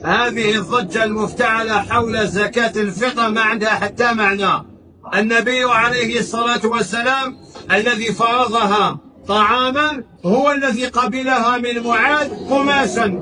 هذه الضجة المفتعلة حول زكاة الفطر ما عندها حتى معنى. النبي عليه الصلاة والسلام الذي فرضها طعاما هو الذي قبلها من معاذ قماشا،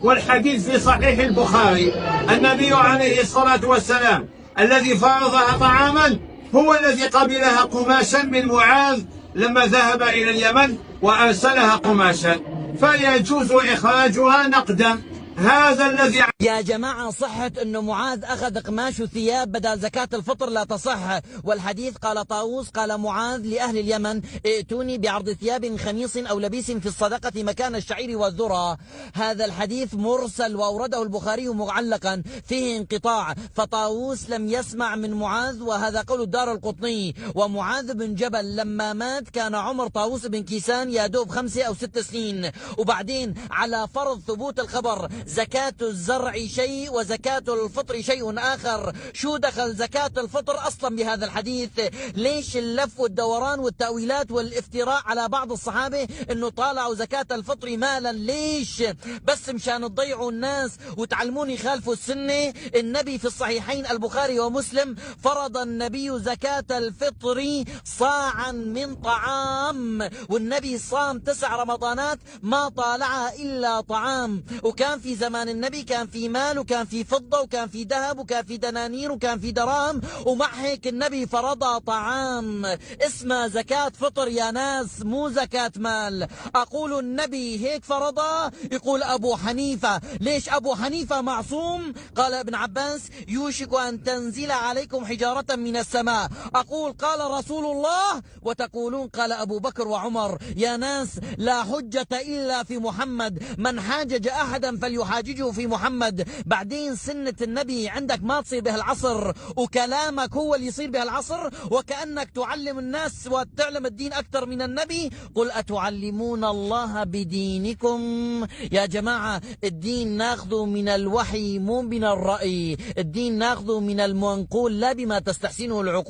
والحديث في صحيح البخاري. النبي عليه الصلاة والسلام الذي فرضها طعاما هو الذي قبلها قماشا من معاذ لما ذهب إلى اليمن وأرسلها قماشا، فيجوز إخراجها نقدا. هذا الذي يا جماعة صحة أنه معاذ أخذ قماش وثياب بدل زكاة الفطر لا تصح، والحديث قال طاووس قال معاذ لأهل اليمن: ائتوني بعرض ثياب خميص أو لبيس في الصدقة مكان الشعير والذرة. هذا الحديث مرسل وأورده البخاري معلقا فيه انقطاع، فطاووس لم يسمع من معاذ، وهذا قول الدار القطني. ومعاذ بن جبل لما مات كان عمر طاووس بن كيسان يا دوب 5 أو 6 سنين. وبعدين على فرض ثبوت الخبر زكاة الزرع شيء وزكاة الفطر شيء آخر، شو دخل زكاة الفطر أصلا بهذا الحديث؟ ليش اللف والدوران والتأويلات والافتراء على بعض الصحابة أنه طالعوا زكاة الفطر مالا؟ ليش؟ بس مشان تضيعوا الناس وتعلموني خالفوا السنة. النبي في الصحيحين البخاري ومسلم فرض النبي زكاة الفطر صاعا من طعام، والنبي صام 9 رمضانات ما طالعها إلا طعام. وكان في زمان النبي كان في مال وكان في فضة وكان في ذهب وكان في دنانير وكان في دراهم، ومع هيك النبي فرض طعام اسمها زكاة فطر يا ناس، مو زكاة مال. أقول النبي هيك فرضها. يقول أبو حنيفة: ليش أبو حنيفة معصوم؟ قال ابن عباس: يوشك أن تنزل عليكم حجارة من السماء. أقول قال رسول الله وتقولون قال أبو بكر وعمر. يا ناس لا حجة إلا في محمد، من حاجج أحدا فليحاججه في محمد. بعدين سنة النبي عندك ما تصير بها العصر، وكلامك هو اللي يصير بها العصر، وكأنك تعلم الناس وتعلم الدين أكثر من النبي. قل أتعلمون الله بدينكم؟ يا جماعة الدين ناخذه من الوحي مو من الرأي، الدين ناخذه من المنقول لا بما تستحسنه العقول.